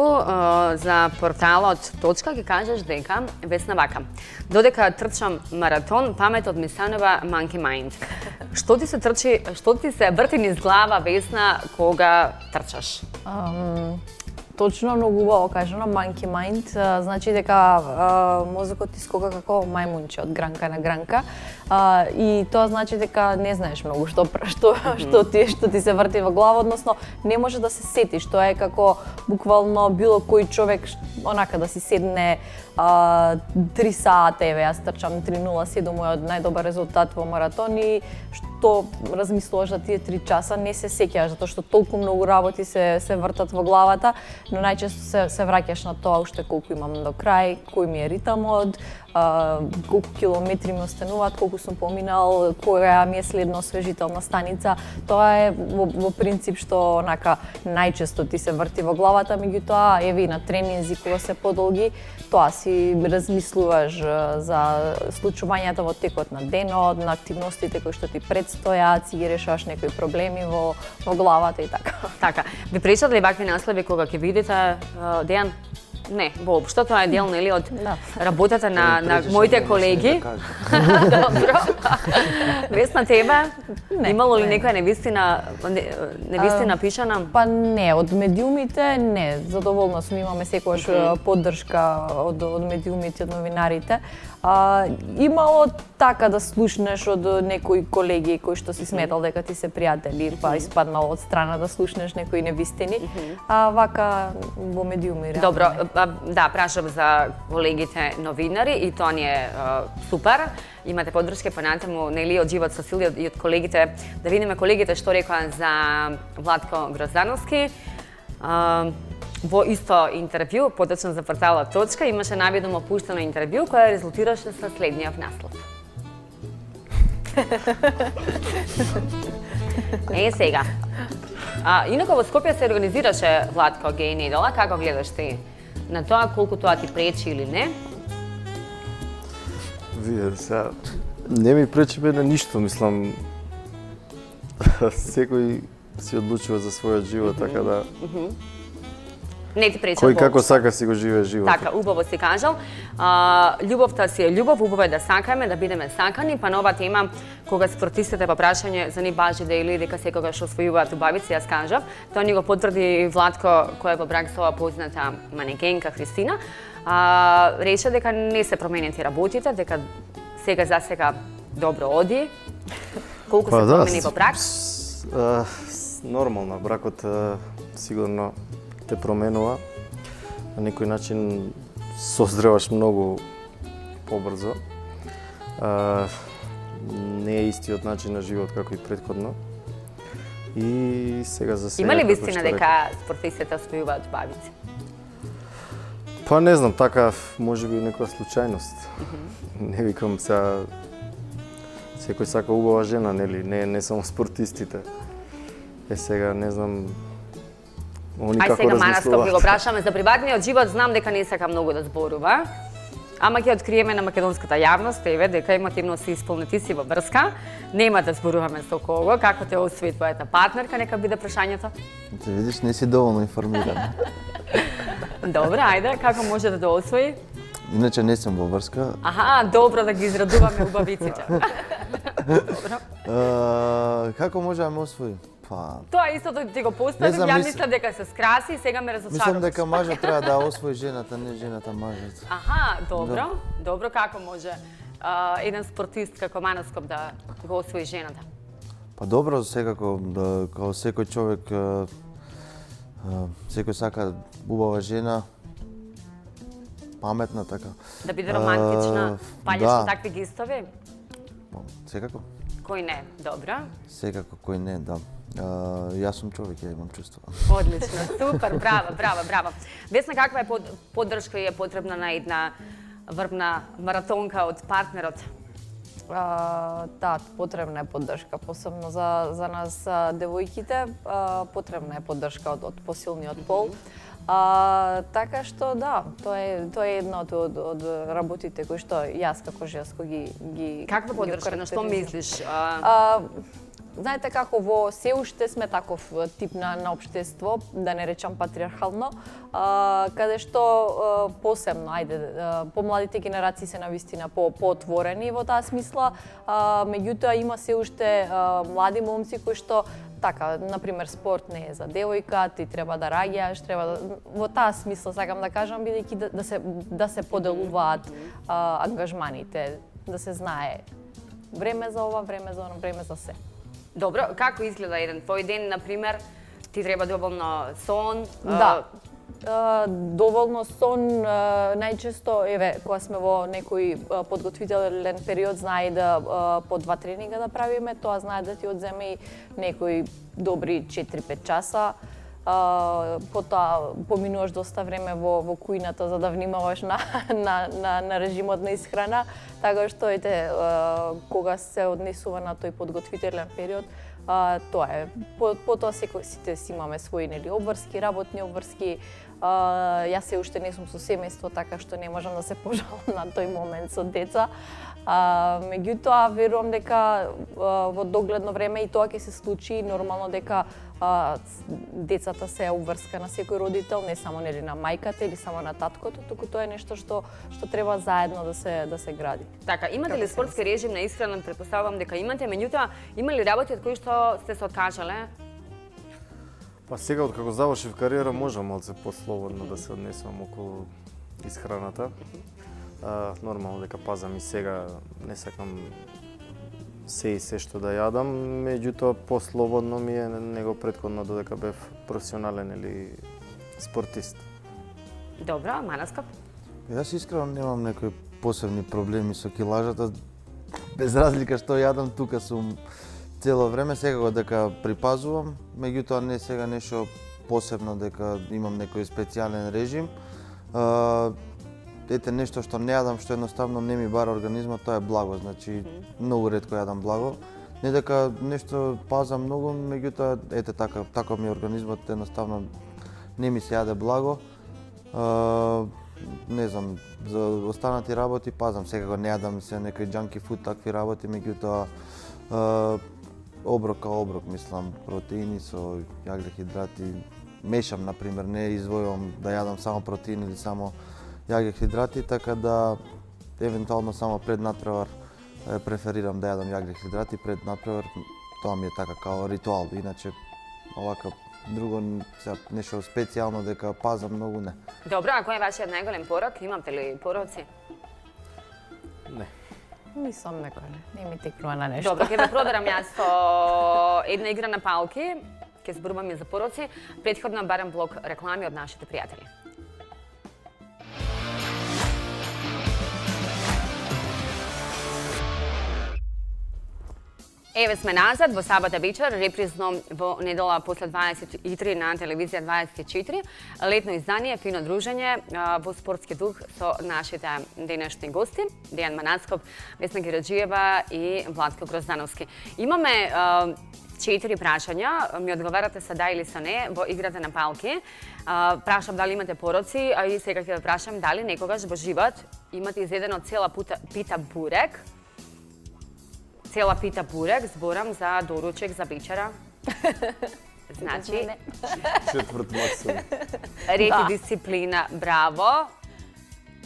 Speaker 1: за порталот Точка ќе кажеш дека Весна вака. Додека трчам маратон, паметот ми станува monkey mind. Што ти се врти низ глава, Весна, кога трчаш?
Speaker 3: Точно, многу убаво кажано, monkey mind, значи дека мозокот ти скока како мајмунче од гранка на гранка. И тоа значи дека не знаеш многу што ти се врти во глава, односно не може да се сетиш. Тоа е како буквално било кој човек онака да си седне 3 сата, еве јас трчам 3:07, мојот најдобар резултат во маратон и што размислуваш за тие 3 часа не се сеќаш затоа што толку многу работи се вртат во главата, но најчесто се враќаш на тоа уште колку имам до крај, кој ми е ритамот, колку километри ми остануваат, колку сум поминал, која ми е следна освежителна станица. Тоа е во принцип што онака најчесто ти се врти во главата, меѓутоа еве и на тренинзи кога се подолги, тоа си размислуваш за случувањата во текот на денот, на активностите кои што ти предстојат, си ги решаваш некои проблеми во главата и така.
Speaker 1: Така, ви пречат ли вакви наслови кога ќе видите, Дејан? Не, воопшто, тоа е дел нели од работата на моите колеги. Добро. Весна, тебе имало ли некоја невистина пишана?
Speaker 3: Па не, од медиумите не. Задоволна сум, имаме секогаш поддршка од медиумите, од новинарите. Имало така да слушнеш од некои колеги кои што си сметал дека ти се пријатели, па испаднало од страна да слушнеш некои невистини, а вака во медиуми.
Speaker 1: Добро, да, прашав за колегите новинари и тоа ни е супер. Имате поддршка понатаму, нели, од Живот со сила и од колегите. Да видиме колегите што рекоа за Владко Гроздановски. Во исто интервју, поточно за порталот Точка, имаше навидно опуштено интервју кое резултираше со следниот наслов. Сега. Инаку во Скопје се организираше Владко геј недела, како гледаш ти на тоа, колку тоа ти пречи или не?
Speaker 2: Вие сега не ми пречи на ништо, мислам. Секој си одлучува за својот живот, така да
Speaker 1: Не ти пречи.
Speaker 2: кој како сака си го живее животот.
Speaker 1: Така, убаво си кажал. Љубовта си е љубов, убаво е да сакаме, да бидеме сакани, па нова тема кога спортистите по прашање за нив важи да или дека секогаш освојуваат убавици, јас кажав. Тоа ни го потврди Владко кој е во брак со ова позната манекенка Христина. Рече дека не се променети работите, дека сега за сега добро оди. Колку се промени во брак?
Speaker 2: Нормално, бракот сигурно те променува. На некој начин созреваш многу побрзо. Не е истиот начин на живот како и претходно. И сега за сега...
Speaker 1: Има ли вистина дека спортистите освојуваат убавици?
Speaker 2: Па не знам, така може би некоја случајност. Не викам сега Секој сака убава жена, нели? Не само спортистите. Сега не знам они
Speaker 1: Ај
Speaker 2: како
Speaker 1: сега Манаскоп
Speaker 2: размислуваат.
Speaker 1: ги го прашаме за приватниот живот, знам дека не сака многу да зборува. Ама ќе откриеме на македонската јавност, еве, дека емотивно се исполнети си во врска. Нема да зборуваме со кого, како те освои твојата партнерка, нека биде прашањето.
Speaker 4: Ти видиш, не си доволно информиран.
Speaker 1: Добро, ајде, како може да те освои?
Speaker 4: Иначе не сум во врска.
Speaker 1: Аха, добро да ги израдуваме убавиците. Добро.
Speaker 4: Како може да ме освои? Па,
Speaker 1: Тоа истото ти го
Speaker 4: Не
Speaker 1: поставив,
Speaker 4: знам,
Speaker 1: ја
Speaker 4: мис-
Speaker 1: мислам дека се скраси и сега ме разочаруваш.
Speaker 4: мислам дека мажот треба да освои жената, не жената мажот.
Speaker 1: Аха, добро. Добро, како може еден спортист како Манаскоп да го освои жената?
Speaker 4: Па добро, секако, да, као секој човек, секој сака убава жена, паметна така.
Speaker 1: Да биде романтична, паѓаш
Speaker 4: да.
Speaker 1: на такви гистови?
Speaker 4: Секако,
Speaker 1: Кој не? Добро.
Speaker 4: секако кој не, да. Јас сум човек, ја имам чувства.
Speaker 1: Одлично, супер, браво, браво, браво. Весна, каква е поддршка е потребна на една врвна маратонка од партнерот?
Speaker 3: Да, потребна е поддршка, посебно за нас девојките, потребна е поддршка од посилниот пол. Така што да, тоа е една од работите кои што јас како женско ги
Speaker 1: Каква
Speaker 3: ги
Speaker 1: поддршка, на што
Speaker 3: карактеризирам.
Speaker 1: мислиш?
Speaker 3: Знаете како во се уште сме таков тип на општество, да не речам патриархално, каде што посебно, помладите генерации се навистина поотворени во таа смисла, меѓутоа има се уште млади момци кои што така, например, спорт не е за девојка, ти треба да раѓаш, во таа смисла сакам да кажам, бидејќи да се поделуваат ангажманите, да се знае време за ова, време за оно, време за се.
Speaker 1: Добро, како изгледа еден твој ден, например, ти треба доволно сон?
Speaker 3: Да. Доволно сон, најчесто, еве, кога сме во некој подготвителен период, знае да по 2 тренинга да правиме, тоа знае да ти одземе и некои добри 4-5 часа. Потоа поминуваш доста време во кујната за да внимаваш на режимот на исхрана, така што кога се однесува на тој подготвителен период, тоа е. Потоа сите си имаме своји обврски, работни обврски. Јас се уште не сум со семејство, така што не можам да се пожалам на тој момент со деца. Меѓутоа, верувам дека во догледно време и тоа ќе се случи, нормално дека децата се обврска на секој родител, не само на мајката или само на таткото, туку тоа е нешто што треба заедно да се гради.
Speaker 1: Така, имате ли спортски режим на исхрана? Претпоставувам дека имате, меѓутоа, има ли работи од кои што сте се откажале?
Speaker 2: Па сега, откако завршив кариера, можам малце послободно да се однесувам околу исхраната. Нормално дека пазам и сега, не сакам се што да јадам, меѓутоа послободно ми е него претходно додека бев професионален или спортист.
Speaker 1: Добро, Манаскоп?
Speaker 4: Јас искрено немам некои посебни проблеми со килажата. Без разлика што јадам, тука сум цело време, секако дека припазувам, меѓутоа не сега нешто посебно дека имам некој специјален режим. Ете нешто што не јадам, што едноставно не ми бара организмот, тоа е благо, значи многу ретко јадам благо. Не дека нешто пазам многу, меѓутоа ете така ми организмот, едноставно не ми се јаде благо. Не знам, за останати работи пазам, секако не јадам се некој джанки фуд, такви работи, меѓутоа оброк као оброк, мислам, протеини со јаглехидрати. Мешам, например, не издвојувам да јадам само протеини или само јаглехидрати, така да евентуално само пред натпревар преферирам да јадам јаглехидрати пред натпревар, тоа ми е така као ритуал, иначе овака друго нешто специјално дека пазам многу не.
Speaker 1: Добро, а кој е вашиот најголем порок? Имате ли пороци?
Speaker 2: Не.
Speaker 3: Мислам некој не ми текнува на нешто.
Speaker 1: Добро, ќе ве проверам јас со една игра на палки, ќе зборуваме за пороци, претходно барам блок реклами од нашите пријатели. Еве сме назад во сабота вечер, репризно во недела после 23 на телевизија 24. Летно издание, фино дружење во спортски дух со нашите денешни гости, Дејан Манацков, Весна Гераџиева и Владко Гроздановски. Имаме 4 прашања, ми одговарате со да или со не во играта на палки. Прашам дали имате пороци, а и сега ќе ве прашам дали некогаш во живот имате изедено цела пита бурек. Цела пита бурек, зборам за доручек за вечера. Значи,
Speaker 2: Четврт максимум.
Speaker 1: ред и дисциплина, браво.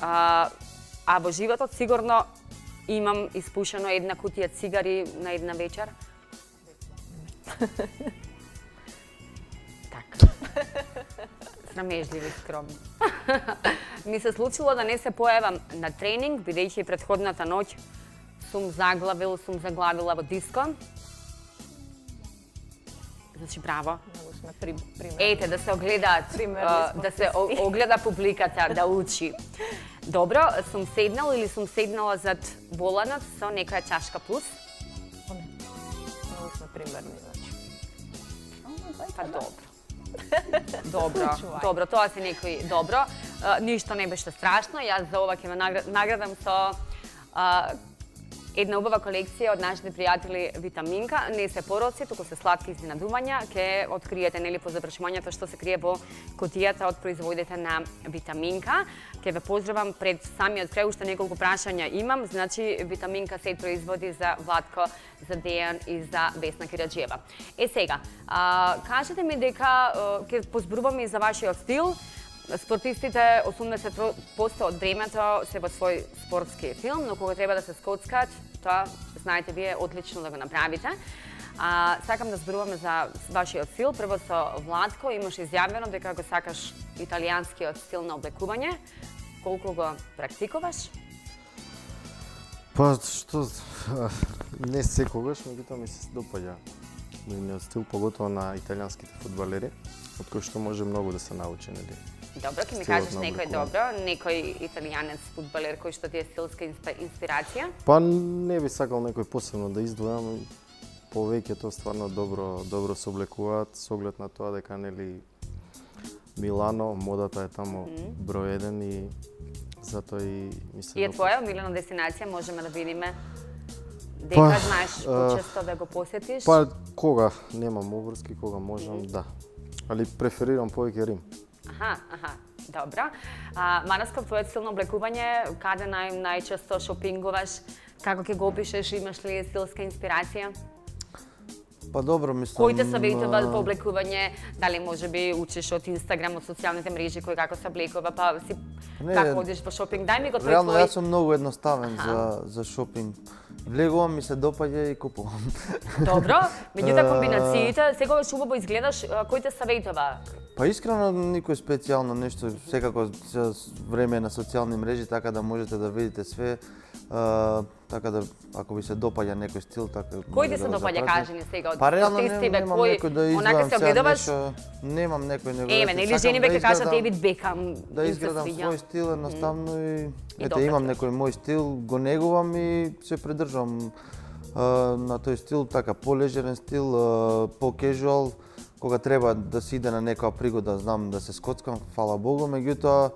Speaker 1: А во животот сигурно имам испушено една кутија цигари на една вечер. Така. Срамежливи, скромни. Ми се случило да не се појавам на тренинг, бидејќи претходната ноќ сум заглавила во диско. Значи, браво.
Speaker 3: Многу сме пример.
Speaker 1: Ете, да се огледаат, да се огледа публиката, да учи. Добро, сум седнал или сум седнала зад воланот со некоја чашка плюс?
Speaker 3: Многу сме примерни, значи.
Speaker 1: Па добро. Добро, тоа се некои добро. Ништо не беше страшно, јас за ова ќе ме наградам со една убава колекција од нашите пријатели Витаминка. Не се пороци, туку се сладки изненадувања. Ке откриете нели по завршувањето што се крие во кутијата од производите на Витаминка. Ке ве поздравам пред самиот крај, уште неколку прашања имам. Значи Витаминка се производи за Владко, за Дејан и за Весна Гераџиева. Сега, кажете ми дека ќе позборуваме и за вашиот стил. Спортистите 80% од времето се во свој спортски филм, но кога треба да се скоцкат, тоа знаете вие одлично да го направите. Сакам да зборуваме за вашиот стил. Прво со Владко, имаш изјавено дека го сакаш италијанскиот стил на облекување. Колку го практикуваш?
Speaker 2: Па што, не секогаш, меѓутоа ми се допаѓа нивниот стил, поготово на италијанските фудбалери, од кој што може многу да се научи, нели?
Speaker 1: Добро, ќе ми
Speaker 2: Стилот
Speaker 1: кажеш
Speaker 2: на
Speaker 1: некој
Speaker 2: облекување.
Speaker 1: добро, некој италијанец фудбалер кој што ти е стилска инспирација?
Speaker 2: Па не би сакал некој посебно да издвојам, повеќето стварно добро се облекуваат со оглед на тоа дека нели Милано, модата е таму број 1 и затоа и ми се
Speaker 1: И е
Speaker 2: допаѓа.
Speaker 1: твоја омилена дестинација, можеме да видиме дека
Speaker 2: Па,
Speaker 1: знаеш почесто да го посетиш?
Speaker 2: Па кога немам обврски, кога можам, да. Али преферирам повеќе Рим.
Speaker 1: Аха, добро. Манасков, твојот стил на облекување, каде најчесто шопингуваш? Како ќе го опишеш? Имаш ли стилска инспирација?
Speaker 4: Па добро, мислам...
Speaker 1: Кој те советува по облекување? Дали можеби учиш од Инстаграм, од социјалните мрежи, кој како се облекува, па си
Speaker 4: Не,
Speaker 1: како одиш по шопинг? Дај ми го
Speaker 4: Реално,
Speaker 1: твој...
Speaker 4: јас сум многу едноставен за шопинг. Влегувам, ми се допаѓа и купувам.
Speaker 1: Добро, меѓутоа комбинациите, секогаш убаво изгледаш, кој те советува?
Speaker 4: Па искрено никој специјално нешто, секако се време е на социјални мрежи, така да можете да видите све. Така да, ако ви се допаѓа некој стил, така...
Speaker 1: Кој ти се допаѓа, кажи ни сега од
Speaker 4: Па реално
Speaker 1: спортистите,
Speaker 4: немам
Speaker 1: кој
Speaker 4: некој да
Speaker 1: онака
Speaker 4: изгледам
Speaker 1: се
Speaker 4: сега
Speaker 1: огледуваш?
Speaker 4: нешто, немам некој него.
Speaker 1: Еве, нели жени веќе кажат Девид Бекам,
Speaker 4: Да
Speaker 1: им се
Speaker 4: изградам
Speaker 1: свиѓа.
Speaker 4: свој стил едноставно и ете
Speaker 1: добро
Speaker 4: имам
Speaker 1: ти е.
Speaker 4: некој мој стил, го негувам и се придржувам на тој стил, така полежерен стил, по-кежуал, кога треба да се иде на некоја пригода, знам да се скоцкам, фала Богу, меѓутоа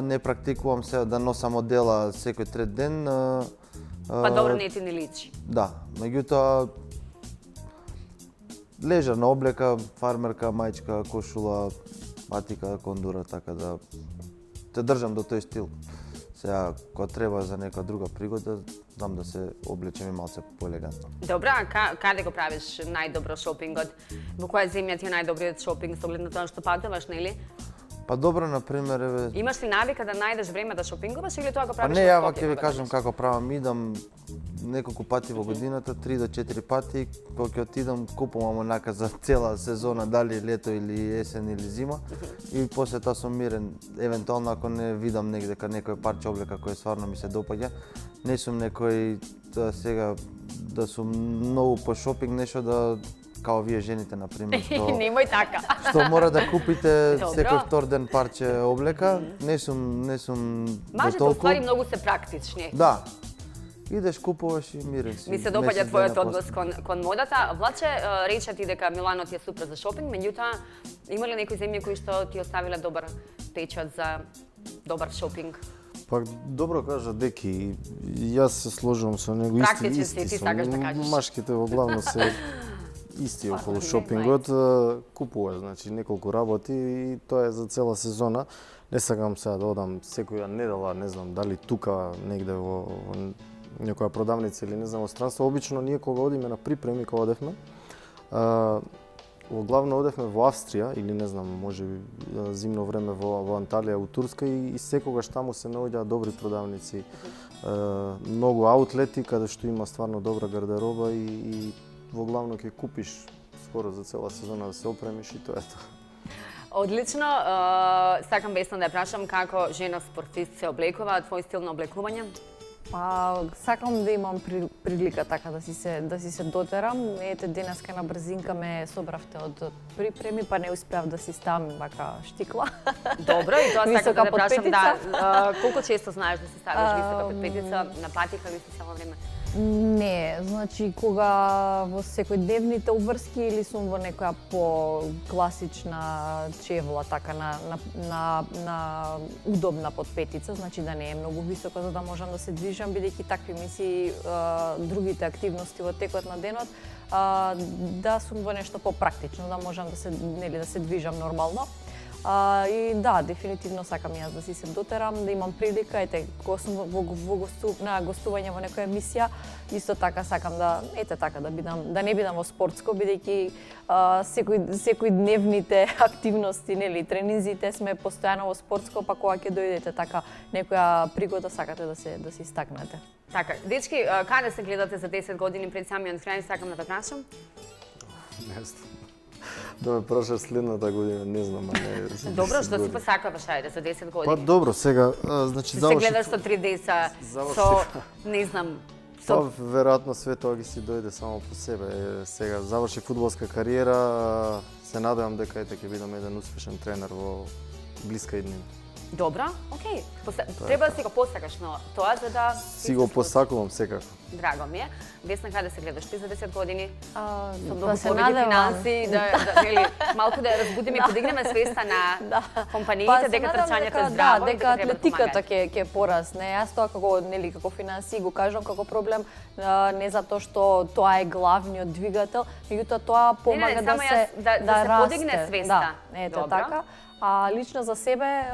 Speaker 4: не практикувам се да носам одела секој трет ден.
Speaker 1: Па добро, не ти ни личи.
Speaker 4: Да, меѓутоа лежерна облека, фармерка, мајчка, кошула, патика, кондура, така да те држам до тој стил. Сега, кога треба за нека друга пригода, знам да се облечем и малце поелегантно.
Speaker 1: Добро, а каде го правиш најдобро шопингот? Во која земја ти е најдобриот шопинг со оглед на тоа што патуваш, нели?
Speaker 4: Па добро, например, еве...
Speaker 1: Имаш ли навика да најдеш време да шопингуваш или тоа го
Speaker 4: Па
Speaker 1: правиш?
Speaker 4: не,
Speaker 1: во
Speaker 4: јава
Speaker 1: Скопје
Speaker 4: ќе ви
Speaker 1: кога
Speaker 4: кажам
Speaker 1: дојдеш?
Speaker 4: како правам, идам неколку пати во годината, 3 до 4 пати, кога ќе отидам, купувам онака за цела сезона, дали лето или есен или зима, и после тоа сум мирен, евентуално ако не видам негде некој парче облека кој стварно ми се допаѓа, не сум некој сега да сум многу по шопинг, нешто да као вие жените, например,
Speaker 1: Немој така.
Speaker 4: што мора да купите
Speaker 1: Добро.
Speaker 4: секој втор ден парче облека, не сум до
Speaker 1: Мажите
Speaker 4: толку.
Speaker 1: уствари многу се практични.
Speaker 4: Да. Идеш, купуваш и мирен си.
Speaker 1: Ми се допаѓа
Speaker 4: Месец
Speaker 1: твојот
Speaker 4: дена
Speaker 1: однос кон модата. Влаче, рече ти дека Милано ти е супер за шопинг, меѓутоа има ли некои земји кои што ти оставиле добар печат за добар шопинг?
Speaker 2: Па добро кажа Деки, и јас се сложувам со него,
Speaker 1: Практичен
Speaker 2: исти
Speaker 1: си, ти
Speaker 2: сум.
Speaker 1: сакаш да кажеш.
Speaker 2: Машките во главно се исти околу шопингот, купуваш, значи неколку работи и тоа е за цела сезона. Не сакам сега да одам секоја недела, не знам дали тука негде во некоја продавница или не знам во странство. Обично ние кога одиме на припреми, кога одевме, во главно одевме во Австрија или не знам, можеби зимно време во Анталија, у Турска и секогаш таму се наоѓаат добри продавници. Многу аутлети каде што има стварно добра гардероба и во главно ќе купиш скоро за цела сезона да се опремиш и тоа е тоа.
Speaker 1: Одлично. Сакам Весна да ја прашам како жена спортист се облекува, твој стил на облекување?
Speaker 3: Па, сакам да имам прилика така да си се дотерам. Ете, денеска на брзинка ме собравте од припреми, па не успеав да си ставам вака штикла.
Speaker 1: Добро, и тоа сакам
Speaker 3: Висока
Speaker 1: да те прашам,
Speaker 3: подпетица.
Speaker 1: да, колку често знаеш да си ставаш висока подпетица, на патика ли си цело време?
Speaker 3: Не, значи кога во секојдневните уврски или сум во некоја по-класична чевла, така на удобна подпетица, значи да не е многу високо за да можам да се движам, бидејќи такви мисии другите активности во текот на денот, да сум во нешто попрактично, да можам да се движам нормално. И да, дефинитивно сакам јас да си се дотерам, да имам прилика, ете, кога сум на гостување во некоја емисија, исто така сакам да, да не бидам во спортско, бидејќи секој дневните активности, нели, тренинзите сме постојано во спортско, па кога ќе дојдете така некоја пригода сакате да се истакнете.
Speaker 1: Така, дечки, каде се гледате за 10 години пред самиот крај, сакам да те прашам?
Speaker 2: Не знам. Да ме прашаш следната година, не знам, а не за 10
Speaker 1: Добро, што си
Speaker 2: години.
Speaker 1: посакуваш, ајде, за 10
Speaker 2: Па
Speaker 1: години?
Speaker 2: добро, сега, значи
Speaker 1: Се гледаш со 3 деца, со, не знам,
Speaker 2: Па, веројатно све тоа ги си дојде само по себе. Сега заврши фудбалска кариера, се надевам дека ќе бидам еден успешен тренер во блиска иднина.
Speaker 1: Добро, окей. Треба да си го посакаш, но тоа за да...
Speaker 2: Си го посакувам секако.
Speaker 1: Драго ми е. Весна, каде се гледаш ти за 10 години? Со многу
Speaker 3: Да се
Speaker 1: повеќе
Speaker 3: надевам.
Speaker 1: финанси, нели, малку да ја разбудиме и подигнеме свеста на компаниите, дека трчањето е здраво и
Speaker 3: дека
Speaker 1: дека треба да
Speaker 3: атлетиката
Speaker 1: помагаш.
Speaker 3: ќе порасне. Јас тоа како финанси го кажам како проблем, не затоа што тоа е главниот двигател, меѓутоа тоа помага
Speaker 1: само јас да се подигне свеста.
Speaker 3: Да, ете
Speaker 1: Добро.
Speaker 3: така. А лично за себе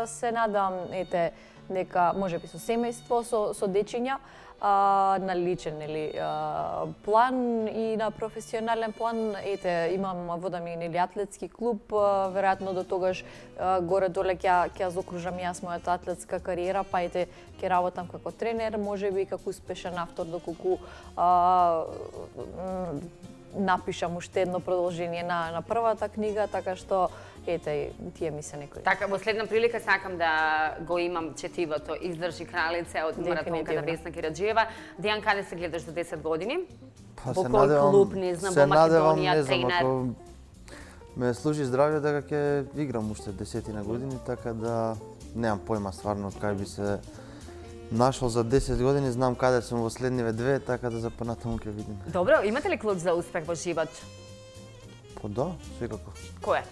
Speaker 3: се надам, ете, дека можеби со семејство, со дечиња, на личен план и на професионален план, ете, имам водам и атлетски клуб, веројатно до тогаш горе-доле ќе заокружам јас мојата атлетска кариера, па ете ќе работам како тренер, можеби како успешен автор доколку напишам уште едно продолжение на првата книга, така што ете тие ми се некои.
Speaker 1: Така, во следна прилика сакам да го имам четивото Издржи кралице од маратонката Весна Кираџиева. Дејан, каде се гледаш за 10 години?
Speaker 4: Па,
Speaker 1: Во
Speaker 4: се
Speaker 1: кој
Speaker 4: надевам-
Speaker 1: клуб, не знам,
Speaker 4: се
Speaker 1: во
Speaker 4: надевам,
Speaker 1: Македонија,
Speaker 4: не знам,
Speaker 1: тренер?
Speaker 4: ако ме служи здравје дека ќе играм уште 10 години, така да немам појма стварно кај би се нашол за 10 години, знам каде сум во следниве 2, така да за понатаму ќе видиме.
Speaker 1: Добро, имате ли клуч за успех во живот?
Speaker 4: Па да, секако.
Speaker 1: Кој е?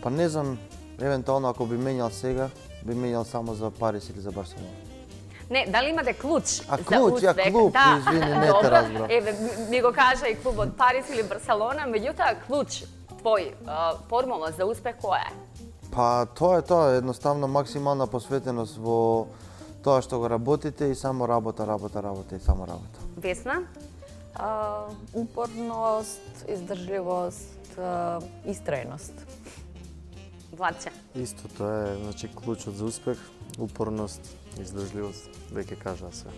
Speaker 4: Па не знам, евентуално ако би менјал сега, би менјал само за Париз или за Барселона.
Speaker 1: Не, дали имате клуч
Speaker 4: А,
Speaker 1: за
Speaker 4: клуч,
Speaker 1: успех?
Speaker 4: ја клуб, извини, не те
Speaker 1: Добро.
Speaker 4: разбрав.
Speaker 1: Еве, ми го кажа и клуб од Париз или Барселона, меѓутоа клуч твој, формула за успех која е?
Speaker 4: Па тоа, едноставно максимална посветеност во тоа што го работите и само работа и само работа.
Speaker 1: Весна?
Speaker 3: Упорност, издржливост, истрајност.
Speaker 1: Владче?
Speaker 2: Исто тоа е, значи клучот за успех, упорност, издржливост, веќе кажа све.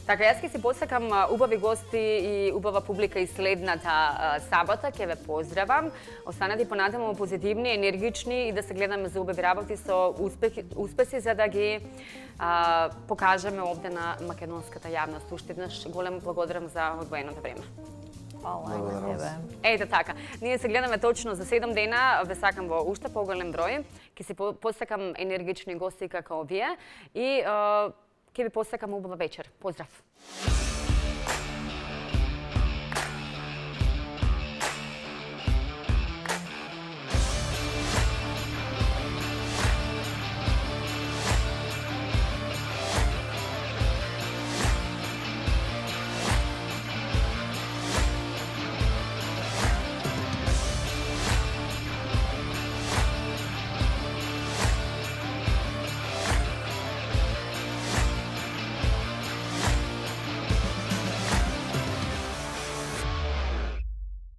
Speaker 1: Така, јас ќе си посакам убави гости и убава публика и следната сабота. Ќе ве поздравам. Останете понатаму позитивни, енергични и да се гледаме за убави работи со успеси за да ги покажеме овде на македонската јавност. Уште еднаш голем благодарам за одвоеното време.
Speaker 3: Фала и на тебе.
Speaker 1: Ете така, ние се гледаме точно за 7 дена, ве сакам во уште поголем број. Ќе си посакам енергични гости како вие и ќе ви посакам убава вечер. Поздрав!